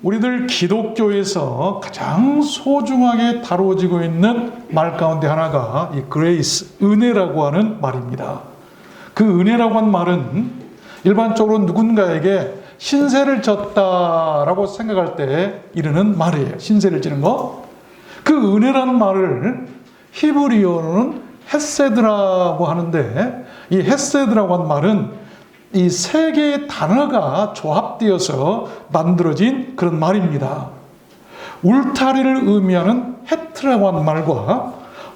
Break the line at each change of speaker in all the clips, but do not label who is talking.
우리들 기독교에서 가장 소중하게 다루어지고 있는 말 가운데 하나가 이 그레이스, 은혜라고 하는 말입니다. 그 은혜라고 하는 말은 일반적으로 누군가에게 신세를 졌다라고 생각할 때 이르는 말이에요. 신세를 지는 거. 그 은혜라는 말을 히브리어로는 헤세드라고 하는데, 이 헤세드라고 하는 말은 이 세 개의 단어가 조합되어서 만들어진 그런 말입니다. 울타리를 의미하는 헤트라고 하는 말과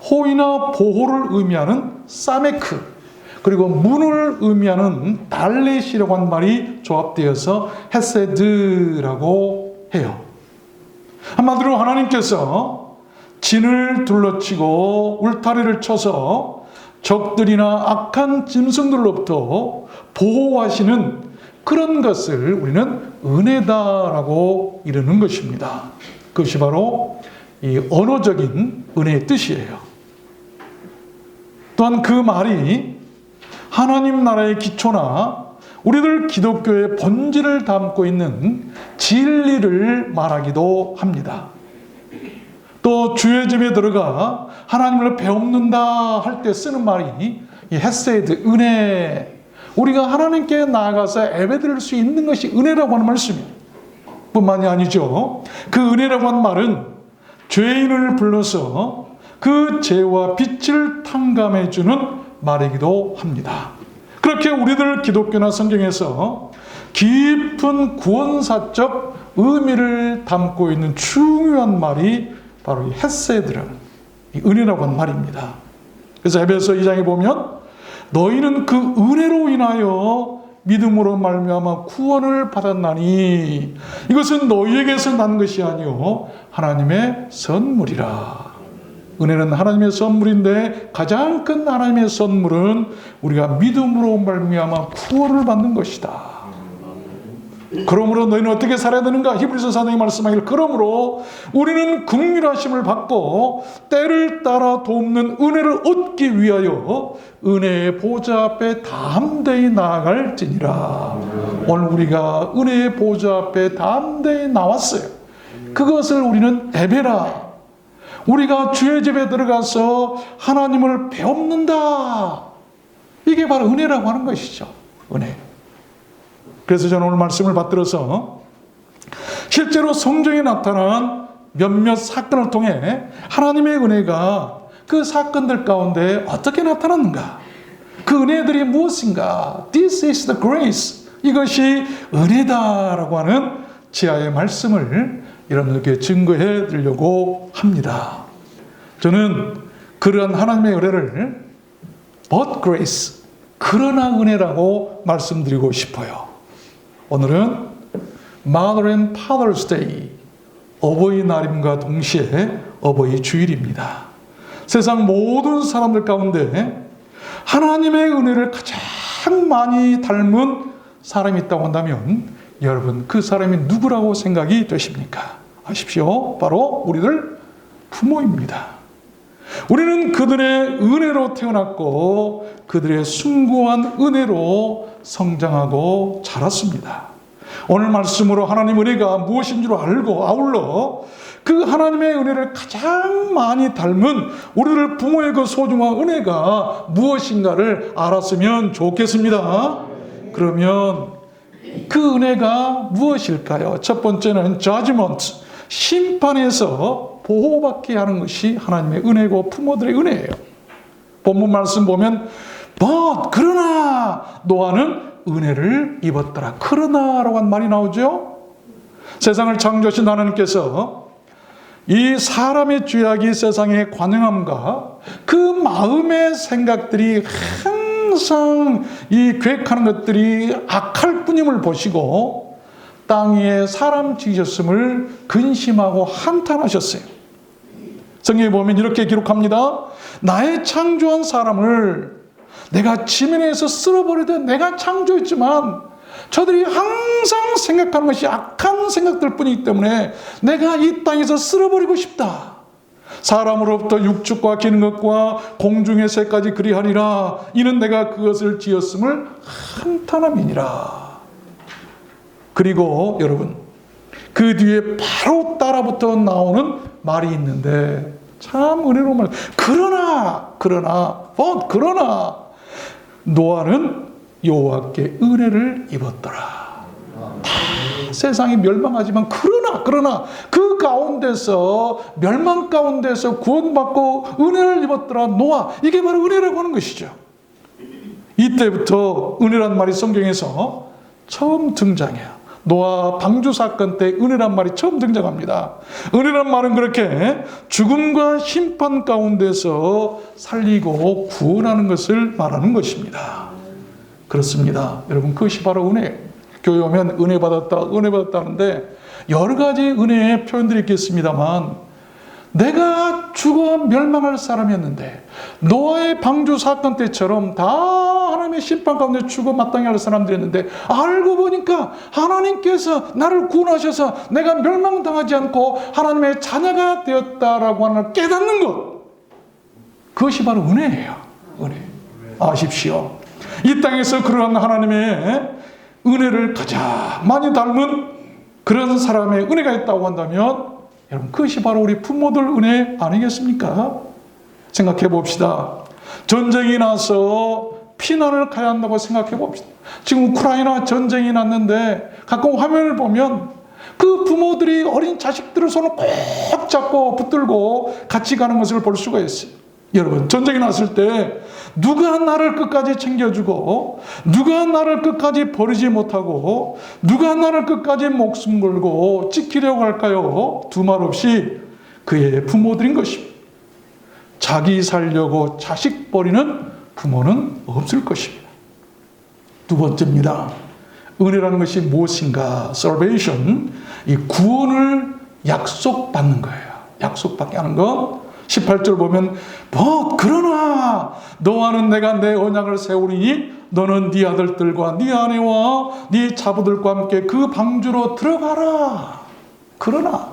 호의나 보호를 의미하는 사메크, 그리고 문을 의미하는 달렛이라고 하는 말이 조합되어서 헤세드라고 해요. 한마디로 하나님께서 진을 둘러치고 울타리를 쳐서 적들이나 악한 짐승들로부터 보호하시는 그런 것을 우리는 은혜다라고 이르는 것입니다. 그것이 바로 이 언어적인 은혜의 뜻이에요. 또한 그 말이 하나님 나라의 기초나 우리들 기독교의 본질을 담고 있는 진리를 말하기도 합니다. 또 주의 집에 들어가 하나님을 배웁는다 할 때 쓰는 말이 이 헤세드, 은혜. 우리가 하나님께 나아가서 예배드릴 수 있는 것이 은혜라고 하는 말씀입니다. 뿐만이 아니죠. 그 은혜라고 하는 말은 죄인을 불러서 그 죄와 빛을 탕감해 주는 말이기도 합니다. 그렇게 우리들 기독교나 성경에서 깊은 구원사적 의미를 담고 있는 중요한 말이 바로 이 헤세드라는 이 은혜라고 하는 말입니다. 그래서 에베소 2장에 보면 너희는 그 은혜로 인하여 믿음으로 말미암아 구원을 받았나니 이것은 너희에게서 난 것이 아니요 하나님의 선물이라. 은혜는 하나님의 선물인데 가장 큰 하나님의 선물은 우리가 믿음으로 말미암아 구원을 받는 것이다. 그러므로 너희는 어떻게 살아야 되는가? 히브리서 4장에 말씀하기를 그러므로 우리는 긍휼하심을 받고 때를 따라 돕는 은혜를 얻기 위하여 은혜의 보좌 앞에 담대히 나아갈지니라. 오늘 우리가 은혜의 보좌 앞에 담대히 나왔어요. 그것을 우리는 예배라. 우리가 주의 집에 들어가서 하나님을 배웁는다. 이게 바로 은혜라고 하는 것이죠. 은혜. 그래서 저는 오늘 말씀을 받들어서 실제로 성경에 나타난 몇몇 사건을 통해 하나님의 은혜가 그 사건들 가운데 어떻게 나타났는가? 그 은혜들이 무엇인가? This is the grace. 이것이 은혜다라고 하는 지하의 말씀을 여러분들께 증거해 드리려고 합니다. 저는 그러한 하나님의 은혜를 but grace, 그러나 은혜라고 말씀드리고 싶어요. 오늘은 Mother and Father's Day, 어버이날임과 동시에 어버이 주일입니다. 세상 모든 사람들 가운데 하나님의 은혜를 가장 많이 닮은 사람이 있다고 한다면 여러분 그 사람이 누구라고 생각이 되십니까? 아십시오. 바로 우리들 부모입니다. 우리는 그들의 은혜로 태어났고 그들의 숭고한 은혜로 성장하고 자랐습니다. 오늘 말씀으로 하나님 은혜가 무엇인 줄 알고 아울러 그 하나님의 은혜를 가장 많이 닮은 우리들 부모의 그 소중한 은혜가 무엇인가를 알았으면 좋겠습니다. 그러면 그 은혜가 무엇일까요? 첫 번째는 judgment, 심판에서 보호받게 하는 것이 하나님의 은혜고 부모들의 은혜예요. 본문 말씀 보면 but, 그러나 노아는 은혜를 입었더라. 그러나라고 한 말이 나오죠. 세상을 창조하신 하나님께서 이 사람의 죄악이 세상에 관영함과 그 마음의 생각들이 항상 이 계획하는 것들이 악할 뿐임을 보시고 땅 위에 사람 지으셨음을 근심하고 한탄하셨어요. 성경에 보면 이렇게 기록합니다. 나의 창조한 사람을 내가 지면에서 쓸어버리되 내가 창조했지만 저들이 항상 생각하는 것이 악한 생각들 뿐이기 때문에 내가 이 땅에서 쓸어버리고 싶다. 사람으로부터 육축과 기는 것과 공중의 새까지 그리하리라. 이는 내가 그것을 지었음을 한탄함이니라. 그리고 여러분, 그 뒤에 바로 따라붙어 나오는 말이 있는데 참 은혜로운 말. 그러나 노아는 여호와께 은혜를 입었더라. 다 세상이 멸망하지만 그러나 그 가운데서 멸망 가운데서 구원받고 은혜를 입었더라. 노아, 이게 바로 은혜라고 하는 것이죠. 이때부터 은혜란 말이 성경에서 처음 등장해요. 노아 방주 사건 때 은혜란 말이 처음 등장합니다. 은혜란 말은 그렇게 죽음과 심판 가운데서 살리고 구원하는 것을 말하는 것입니다. 그렇습니다. 여러분, 그것이 바로 은혜예요. 교회 오면 은혜 받았다 하는데 여러 가지 은혜의 표현들이 있겠습니다만, 내가 죽어 멸망할 사람이었는데 노아의 방주 사건 때처럼 다 하나님의 심판 가운데 죽어 마땅히 할 사람들이었는데, 알고 보니까 하나님께서 나를 구원하셔서 내가 멸망당하지 않고 하나님의 자녀가 되었다라고 하는 걸 깨닫는 것, 그것이 바로 은혜예요. 은혜. 아십시오. 이 땅에서 그러한 하나님의 은혜를 가장 많이 닮은 그런 사람의 은혜가 있다고 한다면, 여러분, 그것이 바로 우리 부모들 은혜 아니겠습니까? 생각해 봅시다. 전쟁이 나서 피난을 가야 한다고 생각해 봅시다. 지금 우크라이나 전쟁이 났는데 가끔 화면을 보면 그 부모들이 어린 자식들을 손을 꼭 잡고 붙들고 같이 가는 것을 볼 수가 있어요. 여러분, 전쟁이 났을 때 누가 나를 끝까지 챙겨주고, 누가 나를 끝까지 버리지 못하고, 누가 나를 끝까지 목숨 걸고 지키려고 할까요? 두말 없이 그의 부모들인 것입니다. 자기 살려고 자식 버리는 부모는 없을 것입니다. 두 번째입니다. 은혜라는 것이 무엇인가? Salvation, 이 구원을 약속받는 거예요. 약속받게 하는 것. 18절 보면 그러나 너와는 내가 내 언약을 세우리니 너는 네 아들들과 네 아내와 네 자부들과 함께 그 방주로 들어가라. 그러나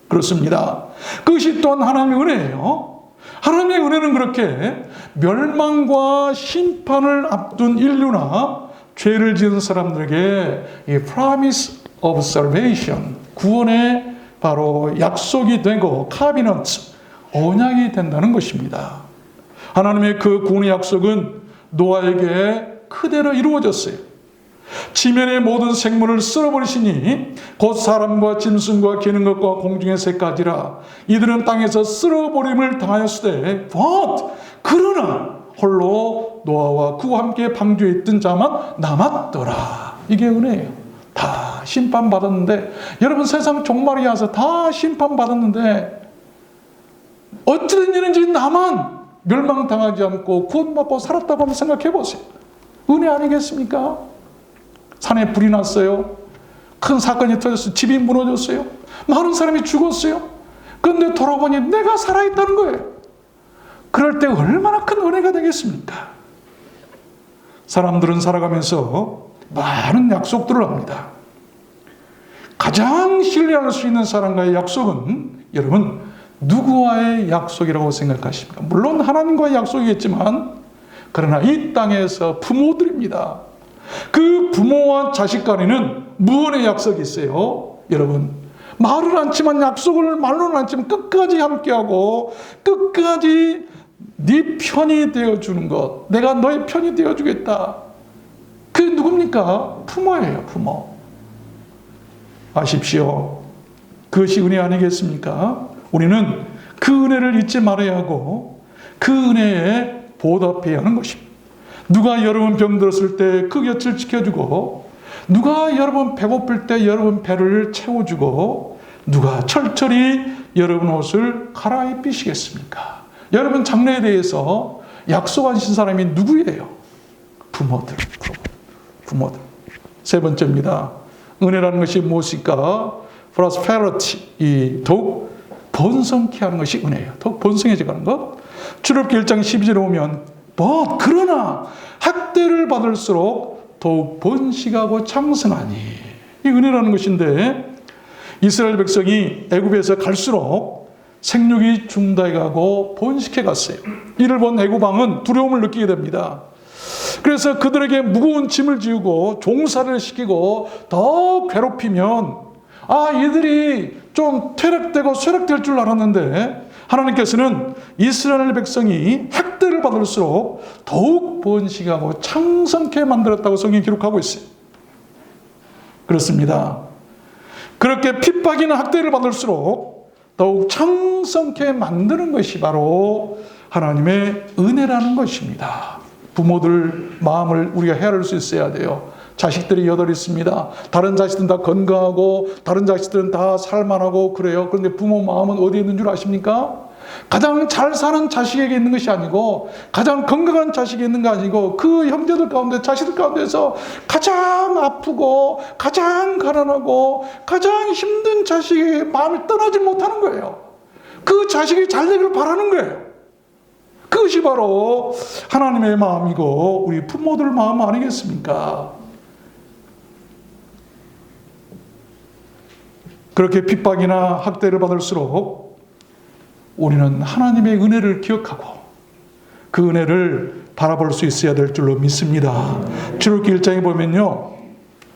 그렇습니다. 그것이 또한 하나님의 은혜예요. 하나님의 은혜는 그렇게 멸망과 심판을 앞둔 인류나 죄를 지은 사람들에게 이 promise of salvation, 구원의 바로 약속이 되고 covenant, 언약이 된다는 것입니다. 하나님의 그 구원의 약속은 노아에게 그대로 이루어졌어요. 지면의 모든 생물을 쓸어버리시니 곧 사람과 짐승과 기는 것과 공중의 새까지라. 이들은 땅에서 쓸어버림을 당하였으되 그러나 홀로 노아와 그와 함께 방주에 있던 자만 남았더라. 이게 은혜예요. 다 심판받았는데, 여러분, 세상 종말이 와서 다 심판받았는데 어찌된 일인지 나만 멸망당하지 않고 구원받고 살았다고 한번 생각해 보세요. 은혜 아니겠습니까? 산에 불이 났어요. 큰 사건이 터졌어요. 집이 무너졌어요. 많은 사람이 죽었어요. 그런데 돌아보니 내가 살아있다는 거예요. 그럴 때 얼마나 큰 은혜가 되겠습니까? 사람들은 살아가면서 많은 약속들을 합니다. 가장 신뢰할 수 있는 사람과의 약속은 여러분 누구와의 약속이라고 생각하십니까? 물론 하나님과의 약속이겠지만, 그러나 이 땅에서 부모들입니다. 그 부모와 자식 간에는 무언의 약속이 있어요. 여러분, 말을 않지만 약속을 말로는 않지만 끝까지 함께하고 끝까지 네 편이 되어주는 것, 내가 너의 편이 되어주겠다. 그게 누굽니까? 부모예요. 부모. 아십시오. 그것이 은혜 아니겠습니까? 우리는 그 은혜를 잊지 말아야 하고 그 은혜에 보답해야 하는 것입니다. 누가 여러분 병들었을 때 그 곁을 지켜주고, 누가 여러분 배고플 때 여러분 배를 채워주고, 누가 철저히 여러분 옷을 갈아입히시겠습니까? 여러분 장래에 대해서 약속하신 사람이 누구예요? 부모들. 세 번째입니다. 은혜라는 것이 무엇일까? prosperity, 더욱 번성케 하는 것이 은혜예요. 더욱 번성해져 가는 것. 출애굽기 1장 12절에 오면 그러나 학대를 받을수록 더욱 번식하고 창성하니, 이 은혜라는 것인데, 이스라엘 백성이 애굽에서 갈수록 생육이 중다해 가고 번식해 갔어요. 이를 본 애굽 왕은 두려움을 느끼게 됩니다. 그래서 그들에게 무거운 짐을 지우고 종살이를 시키고 더 괴롭히면 얘들이 좀 퇴락되고 쇠락될 줄 알았는데 하나님께서는 이스라엘 백성이 학대를 받을수록 더욱 번식하고 창성케 만들었다고 성경이 기록하고 있어요. 그렇습니다. 그렇게 핍박이나 학대를 받을수록 더욱 창성케 만드는 것이 바로 하나님의 은혜라는 것입니다. 부모들 마음을 우리가 헤아릴 수 있어야 돼요. 자식들이 8 있습니다. 다른 자식들은 다 건강하고 다른 자식들은 다 살만하고 그래요. 그런데 부모 마음은 어디에 있는 줄 아십니까? 가장 잘 사는 자식에게 있는 것이 아니고 가장 건강한 자식이 있는 거 아니고 그 형제들 가운데 자식들 가운데서 가장 아프고 가장 가난하고 가장 힘든 자식의 마음을 떠나지 못하는 거예요. 그 자식이 잘 되기를 바라는 거예요. 그것이 바로 하나님의 마음이고 우리 부모들 마음 아니겠습니까? 그렇게 핍박이나 학대를 받을수록 우리는 하나님의 은혜를 기억하고 그 은혜를 바라볼 수 있어야 될 줄로 믿습니다. 출애굽기 1장에 보면요.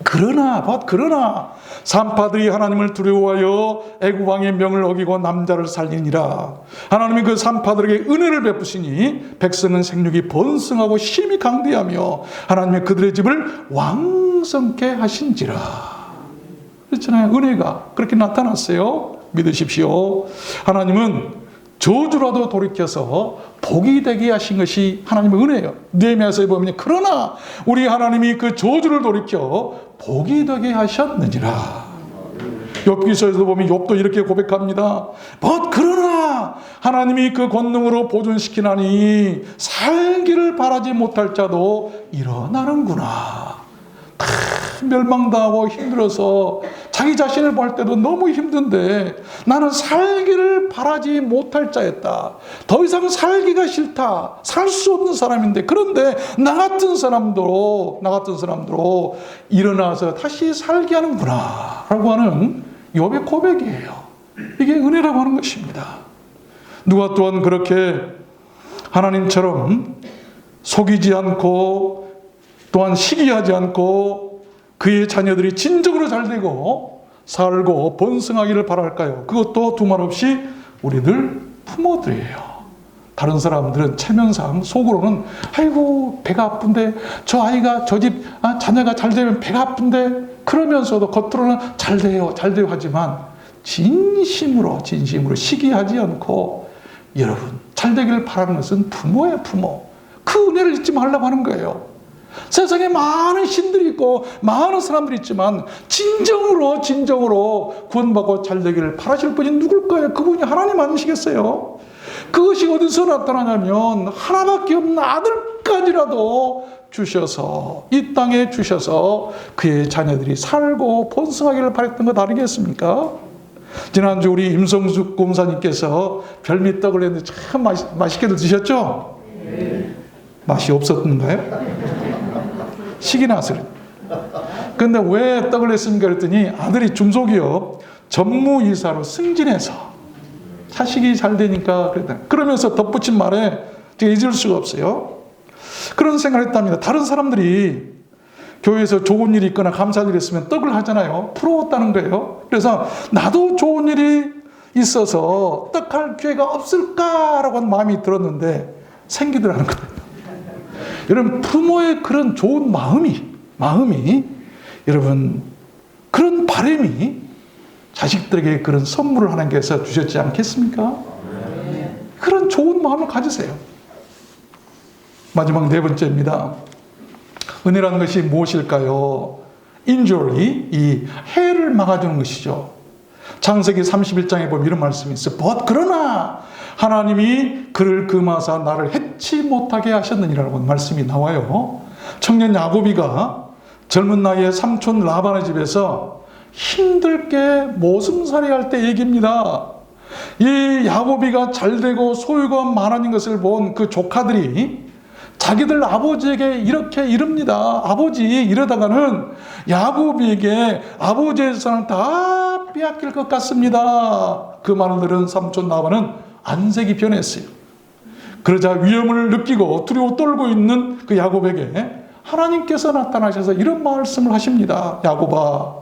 그러나 산파들이 하나님을 두려워하여 애굽 왕의 명을 어기고 남자를 살리니라. 하나님이 그 산파들에게 은혜를 베푸시니 백성은 생육이 번성하고 힘이 강대하며 하나님의 그들의 집을 왕성케 하신지라. 그렇잖아요. 은혜가 그렇게 나타났어요. 믿으십시오. 하나님은 저주라도 돌이켜서 복이 되게 하신 것이 하나님의 은혜예요. 느헤미야서에 보면 그러나 우리 하나님이 그 저주를 돌이켜 복이 되게 하셨느니라. 욥기서에도 보면 욥도 이렇게 고백합니다. 그러나 하나님이 그 권능으로 보존시키나니 살기를 바라지 못할 자도 일어나는구나. 멸망당하고 힘들어서 자기 자신을 볼 때도 너무 힘든데 나는 살기를 바라지 못할 자였다. 더 이상 살기가 싫다. 살 수 없는 사람인데 그런데 나 같은 사람도 일어나서 다시 살게 하는구나 라고 하는 욥의 고백이에요. 이게 은혜라고 하는 것입니다. 누가 또한 그렇게 하나님처럼 속이지 않고 또한 시기하지 않고 그의 자녀들이 진정으로 잘되고 살고 번성하기를 바랄까요? 그것도 두말 없이 우리들 부모들이에요. 다른 사람들은 체면상 속으로는 아이고 배가 아픈데 저 아이가 저 집 자녀가 잘되면 배가 아픈데 그러면서도 겉으로는 잘돼요 하지만 진심으로 시기하지 않고 여러분 잘되기를 바라는 것은 부모예요. 부모. 그 은혜를 잊지 말라고 하는 거예요. 세상에 많은 신들이 있고 많은 사람들이 있지만 진정으로 구원받고 잘되기를 바라실 분이 누굴까요? 그분이 하나님 아니시겠어요? 그것이 어디서 나타나냐면 하나밖에 없는 아들까지라도 주셔서 이 땅에 주셔서 그의 자녀들이 살고 번성하기를 바랬던 것 아니겠습니까? 지난주 우리 임성숙 공사님께서 별미떡을 했는데 참 맛있게도 드셨죠? 맛이 없었던가요? 식이 나서 그런데 왜 떡을 했습니까? 그랬더니 아들이 중소기업 전무이사로 승진해서 자식이 잘 되니까 그랬다. 그러면서 덧붙인 말에 제가 잊을 수가 없어요. 그런 생각을 했답니다. 다른 사람들이 교회에서 좋은 일이 있거나 감사할 일이 있으면 떡을 하잖아요. 부러웠다는 거예요. 그래서 나도 좋은 일이 있어서 떡할 기회가 없을까라고 하는 마음이 들었는데 생기더라는 거예요. 여러분 부모의 그런 좋은 마음이 여러분 그런 바람이 자식들에게 그런 선물을 하나님께서 주셨지 않겠습니까? 그런 좋은 마음을 가지세요. 마지막 4번째입니다. 은혜라는 것이 무엇일까요? injury, 이 해를 막아주는 것이죠. 창세기 31장에 보면 이런 말씀이 있어요. 그러나 하나님이 그를 금하사 나를 해치 못하게 하셨느니라고 말씀이 나와요. 청년 야곱이가 젊은 나이에 삼촌 라반의 집에서 힘들게 모슴살이 할 때 얘기입니다. 이 야곱이가 잘되고 소유가 많아진 것을 본 그 조카들이 자기들 아버지에게 이렇게 이릅니다. 아버지, 이러다가는 야곱에게 아버지의 재산을 다 빼앗길 것 같습니다. 그 말을 들은 삼촌 라반은 안색이 변했어요. 그러자 위험을 느끼고 두려워 떨고 있는 그 야곱에게 하나님께서 나타나셔서 이런 말씀을 하십니다. 야곱아,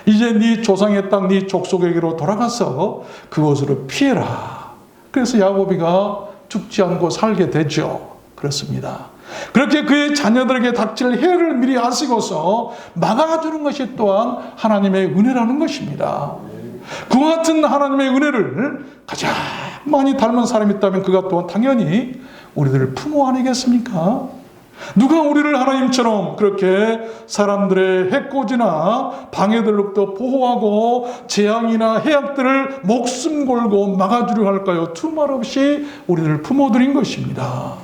이제 네 조상의 땅, 네 족속에게로 돌아가서 그곳으로 피해라. 그래서 야곱이가 죽지 않고 살게 되죠. 그렇습니다. 그렇게 그의 자녀들에게 닥칠 해를 미리 아시고서 막아주는 것이 또한 하나님의 은혜라는 것입니다. 그와 같은 하나님의 은혜를 가장 많이 닮은 사람이 있다면 그가 또한 당연히 우리들 부모 아니겠습니까? 누가 우리를 하나님처럼 그렇게 사람들의 해코지나 방해들로부터 보호하고 재앙이나 해악들을 목숨 걸고 막아주려 할까요? 두말 없이 우리들 부모들인 것입니다.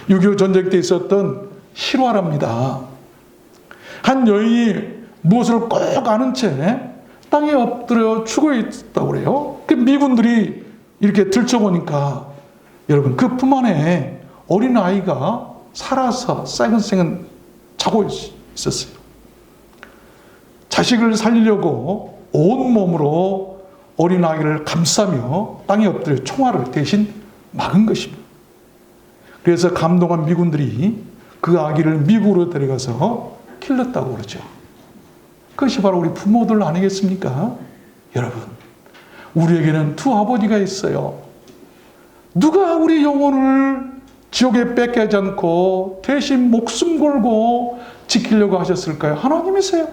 6.25 전쟁 때 있었던 실화랍니다. 한 여인이 무엇을 꼭 아는 채 땅에 엎드려 죽어 있다고 그래요. 그 미군들이 이렇게 들춰보니까 여러분 그 품 안에 어린아이가 살아서 새근새근 자고 있었어요. 자식을 살리려고 온몸으로 어린아이를 감싸며 땅에 엎드려 총알을 대신 막은 것입니다. 그래서 감동한 미군들이 그 아기를 미국으로 데려가서 길렀다고 그러죠. 그것이 바로 우리 부모들 아니겠습니까? 여러분, 우리에게는 두 아버지가 있어요. 누가 우리 영혼을 지옥에 뺏기지 않고 대신 목숨 걸고 지키려고 하셨을까요? 하나님이세요.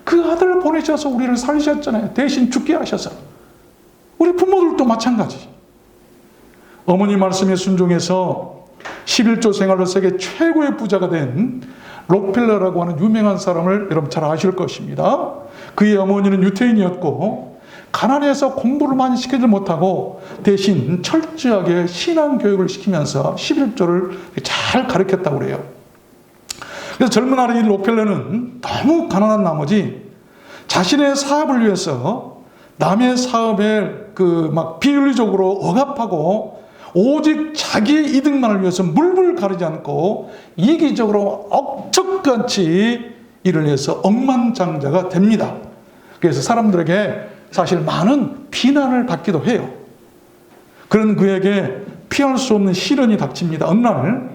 그 아들을 보내셔서 우리를 살리셨잖아요. 대신 죽게 하셔서. 우리 부모들도 마찬가지. 어머니 말씀에 순종해서 11조 생활로 세계 최고의 부자가 된 록펠러라고 하는 유명한 사람을 여러분 잘 아실 것입니다. 그의 어머니는 유태인이었고 가난해서 공부를 많이 시키지 못하고 대신 철저하게 신앙교육을 시키면서 11조를 잘 가르쳤다고 그래요. 그래서 젊은 아이 록펠러는 너무 가난한 나머지 자신의 사업을 위해서 남의 사업에 막 비윤리적으로 억압하고 오직 자기의 이득만을 위해서 물불 가리지 않고 이기적으로 억척같이 일을 해서 억만장자가 됩니다. 그래서 사람들에게 사실 많은 비난을 받기도 해요. 그런 그에게 피할 수 없는 시련이 닥칩니다. 어느 날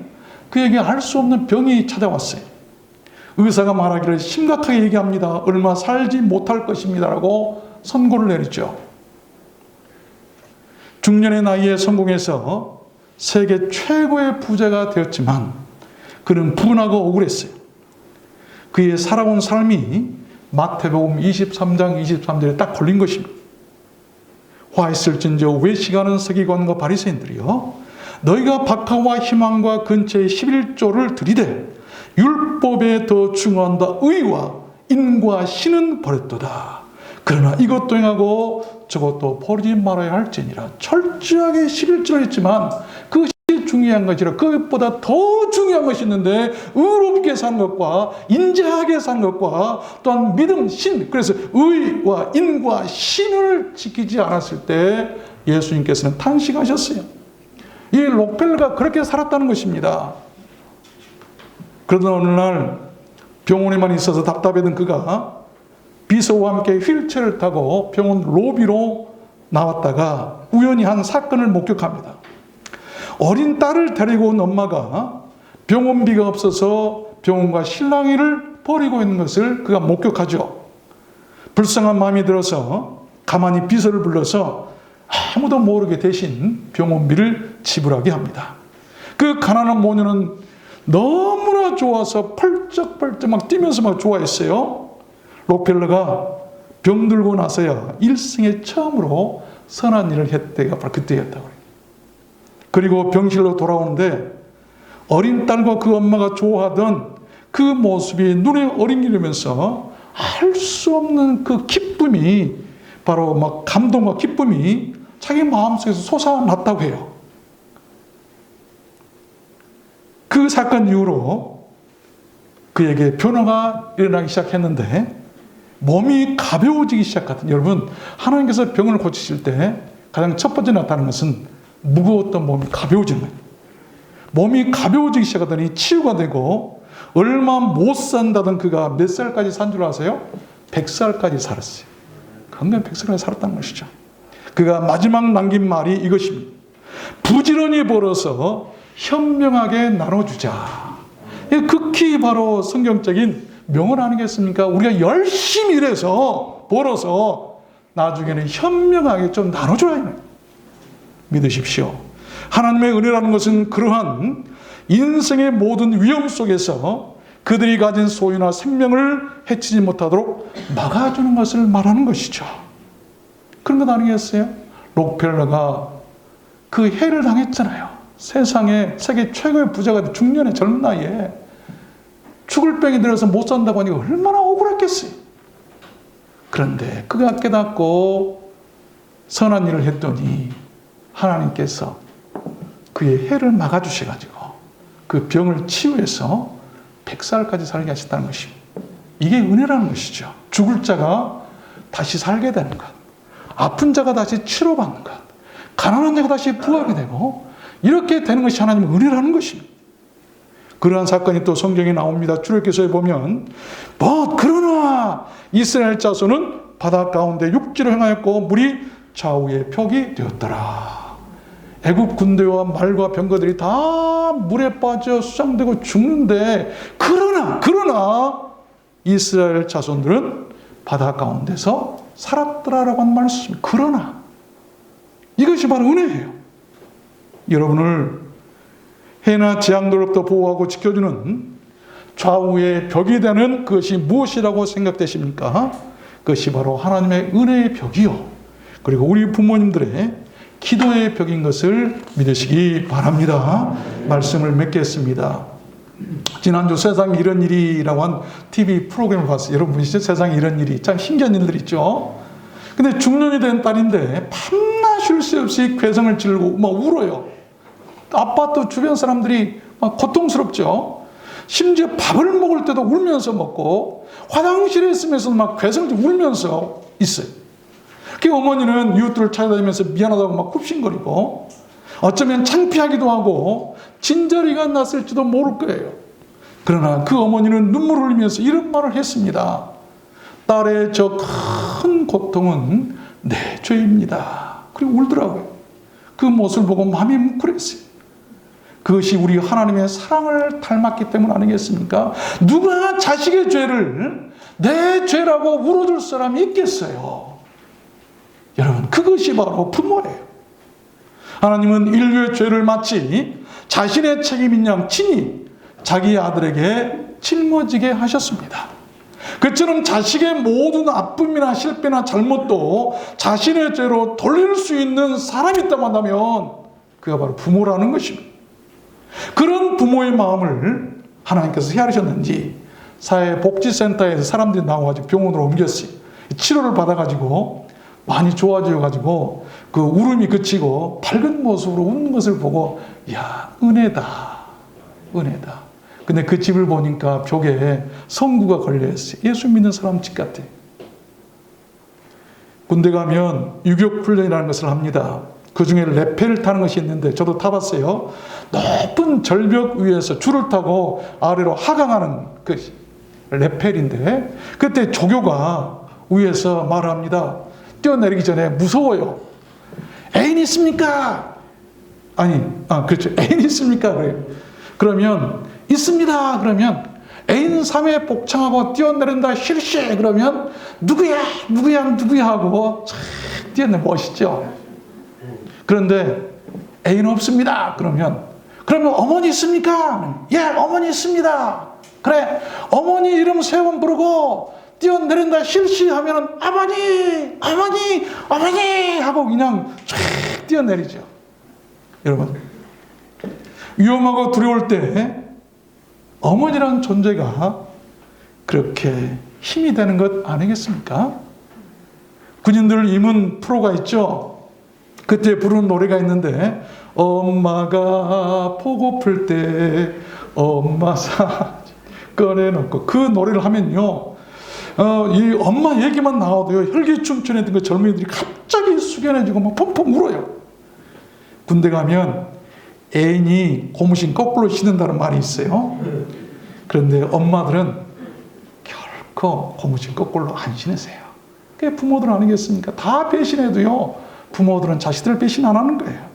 그에게 알 수 없는 병이 찾아왔어요. 의사가 말하기를 심각하게 얘기합니다. 얼마 살지 못할 것입니다라고 선고를 내리죠. 중년의 나이에 성공해서 세계 최고의 부자가 되었지만 그는 분하고 억울했어요. 그의 살아온 삶이 마태복음 23장 23절에 딱 걸린 것입니다. 화했을진저 왜 시간은 서기관과 바리새인들이여 너희가 박하와 희망과 근처에 11조를 들이되 율법에 더 중요한다 의와 인과 신은 버렸도다. 그러나 이것도 행하고 저것도 버리지 말아야 할지니라. 철저하게 11조를 했지만 그것이 중요한 것이라. 그것보다 더 중요한 것이 있는데 의롭게 사는 것과 인자하게 사는 것과 또한 믿음, 신, 그래서 의와 인과 신을 지키지 않았을 때 예수님께서는 탄식하셨어요. 이 록펠러가 그렇게 살았다는 것입니다. 그러던 어느 날 병원에만 있어서 답답했던 그가 비서와 함께 휠체어를 타고 병원 로비로 나왔다가 우연히 한 사건을 목격합니다. 어린 딸을 데리고 온 엄마가 병원비가 없어서 병원과 신랑이를 버리고 있는 것을 그가 목격하죠. 불쌍한 마음이 들어서 가만히 비서를 불러서 아무도 모르게 대신 병원비를 지불하게 합니다. 그 가난한 모녀는 너무나 좋아서 펄쩍펄쩍 막 뛰면서 막 좋아했어요. 록펠러가 병들고 나서야 일생에 처음으로 선한 일을 했대가 바로 그때였다고 해요. 그리고 병실로 돌아오는데 어린 딸과 그 엄마가 좋아하던 그 모습이 눈에 어린이면서 알 수 없는 그 기쁨이 바로 막 감동과 기쁨이 자기 마음속에서 솟아났다고 해요. 그 사건 이후로 그에게 변화가 일어나기 시작했는데 몸이 가벼워지기 시작하던 여러분 하나님께서 병을 고치실 때 가장 첫 번째 나타나는 것은 무거웠던 몸이 가벼워지는 거예요. 몸이 가벼워지기 시작하더니 치유가 되고 얼마 못 산다던 그가 몇 살까지 산 줄 아세요? 100살까지 살았어요. 건강 100살까지 살았다는 것이죠. 그가 마지막 남긴 말이 이것입니다. 부지런히 벌어서 현명하게 나눠주자. 이게 극히 바로 성경적인 명언 아니겠습니까? 우리가 열심히 일해서 벌어서 나중에는 현명하게 좀 나눠줘야 믿으십시오. 하나님의 은혜라는 것은 그러한 인생의 모든 위험 속에서 그들이 가진 소유나 생명을 해치지 못하도록 막아주는 것을 말하는 것이죠. 그런 것 아니겠어요? 록펠러가 그 해를 당했잖아요. 세상에 세계 최고의 부자가 중년의 젊은 나이에 죽을 병이 들어서 못 산다고 하니까 얼마나 억울했겠어요. 그런데 그가 깨닫고 선한 일을 했더니 하나님께서 그의 해를 막아주셔가지고 그 병을 치유해서 100살까지 살게 하셨다는 것입니다. 이게 은혜라는 것이죠. 죽을 자가 다시 살게 되는 것, 아픈 자가 다시 치료받는 것, 가난한 자가 다시 부하게 되고 이렇게 되는 것이 하나님의 은혜라는 것입니다. 그러한 사건이 또 성경에 나옵니다. 출애굽기서에 보면 그러나 이스라엘 자손은 바다 가운데 육지로 행하였고 물이 좌우에 벽이 되었더라. 애굽 군대와 말과 병거들이 다 물에 빠져 수장되고 죽는데 그러나 이스라엘 자손들은 바다 가운데서 살았더라라고 한 말씀. 그러나 이것이 바로 은혜예요. 여러분을 해나 재앙으로부터 보호하고 지켜주는 좌우의 벽이 되는 그것이 무엇이라고 생각되십니까? 그것이 바로 하나님의 은혜의 벽이요, 그리고 우리 부모님들의 기도의 벽인 것을 믿으시기 바랍니다. 말씀을 맺겠습니다. 지난주 세상에 이런 일이라고 한 TV 프로그램을 봤어요. 여러분 보시죠? 세상에 이런 일이 참 신기한 일들 있죠. 근데 중년이 된 딸인데 밤낮 쉴 새 없이 괴성을 지르고 막 울어요. 아파트 주변 사람들이 막 고통스럽죠. 심지어 밥을 먹을 때도 울면서 먹고 화장실에 있으면서 막 괴성을 울면서 있어요. 그 어머니는 이웃들을 찾아다니면서 미안하다고 막 굽신거리고 어쩌면 창피하기도 하고 진저리가 났을지도 모를 거예요. 그러나 그 어머니는 눈물을 흘리면서 이런 말을 했습니다. 딸의 저 큰 고통은 내 죄입니다. 그리고 울더라고요. 그 모습을 보고 마음이 뭉클했어요. 그것이 우리 하나님의 사랑을 닮았기 때문 아니겠습니까? 누가 자식의 죄를 내 죄라고 울어줄 사람이 있겠어요? 여러분, 그것이 바로 부모예요. 하나님은 인류의 죄를 마치 자신의 책임인 양 친히 자기 아들에게 짊어지게 하셨습니다. 그처럼 자식의 모든 아픔이나 실패나 잘못도 자신의 죄로 돌릴 수 있는 사람이 있다고 한다면 그가 바로 부모라는 것입니다. 그런 부모의 마음을 하나님께서 헤아리셨는지 사회복지센터에서 사람들이 나와가지고 병원으로 옮겼어요. 치료를 받아가지고 많이 좋아져가지고 그 울음이 그치고 밝은 모습으로 웃는 것을 보고 은혜다. 근데 그 집을 보니까 벽에 성구가 걸려있어요. 예수 믿는 사람 집 같아요. 군대 가면 유격훈련이라는 것을 합니다. 그 중에 레펠을 타는 것이 있는데 저도 타봤어요. 높은 절벽 위에서 줄을 타고 아래로 하강하는 그 레펠인데 그때 조교가 위에서 말합니다. 뛰어내리기 전에 무서워요. 애인 있습니까? 그렇죠. 애인 있습니까? 그래요. 그러면 있습니다. 그러면 애인 3회 복창하고 뛰어내린다 실시. 그러면 누구야 하고 촥 뛰어내. 멋있죠. 그런데 애인 없습니다. 그러면 어머니 있습니까? 예, 어머니 있습니다. 그래, 어머니 이름 3번 부르고 뛰어내린다 실시하면 어머니 하고 그냥 쫙 뛰어내리죠. 여러분, 위험하고 두려울 때 어머니라는 존재가 그렇게 힘이 되는 것 아니겠습니까? 군인들 임은 프로가 있죠. 그때 부르는 노래가 있는데 엄마가 보고플 때 엄마 사진 꺼내놓고 그 노래를 하면요, 이 엄마 얘기만 나와도요 혈기춤춘했던 그 젊은이들이 갑자기 숙연해지고 막 펑펑 울어요. 군대 가면 애인이 고무신 거꾸로 신는다는 말이 있어요. 그런데 엄마들은 결코 고무신 거꾸로 안 신으세요. 그게 부모들 아니겠습니까? 다 배신해도요 부모들은 자식들을 배신 안 하는 거예요.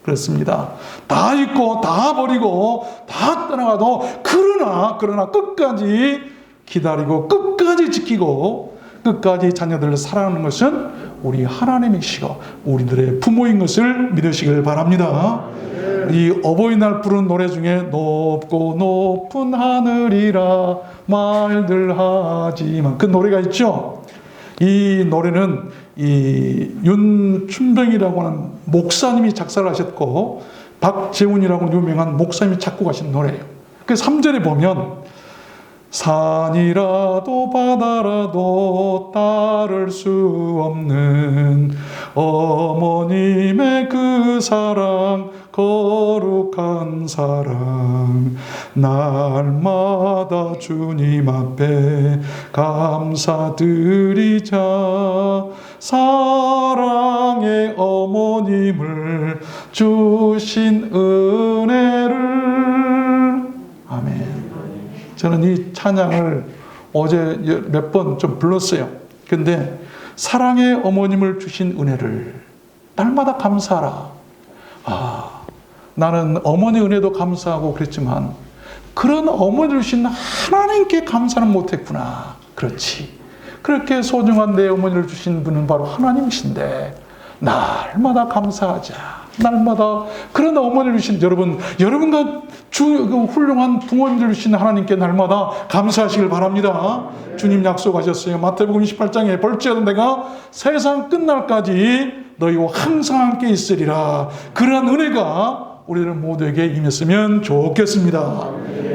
그렇습니다. 다 잊고 다 버리고 다 떠나가도 그러나 끝까지 기다리고 끝까지 지키고 끝까지 자녀들을 사랑하는 것은 우리 하나님이시고 우리들의 부모인 것을 믿으시길 바랍니다. 이 어버이날 부르는 노래 중에 높고 높은 하늘이라 말들 하지만 그 노래가 있죠. 이 노래는 이 윤춘병이라고 하는 목사님이 작사를 하셨고 박재훈이라고 유명한 목사님이 작곡하신 노래예요. 그 3절에 보면 산이라도 바다라도 따를 수 없는 어머님의 그 사랑 거룩한 사랑 날마다 주님 앞에 감사드리자 사랑의 어머님을 주신 은혜를 아멘. 저는 이 찬양을 어제 몇 번 좀 불렀어요. 근데 사랑의 어머님을 주신 은혜를 날마다 감사하라. 나는 어머니 은혜도 감사하고 그랬지만 그런 어머니를 주신 하나님께 감사는 못했구나. 그렇지. 그렇게 소중한 내 어머니를 주신 분은 바로 하나님이신데 날마다 감사하자. 날마다 그런 어머니를 주신 여러분과 훌륭한 부모님들 주신 하나님께 날마다 감사하시길 바랍니다. 주님 약속하셨어요. 마태복음 28장에 볼지어도 내가 세상 끝날까지 너희와 항상 함께 있으리라. 그러한 은혜가 우리들 모두에게 임했으면 좋겠습니다.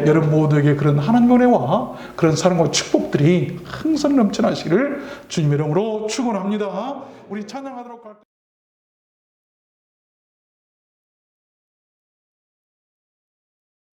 여러분 모두에게 그런 하나님의 은혜와 그런 사랑과 축복들이 항상 넘쳐나시기를 주님의 이름으로 축원합니다. 우리 찬양하도록 할까요?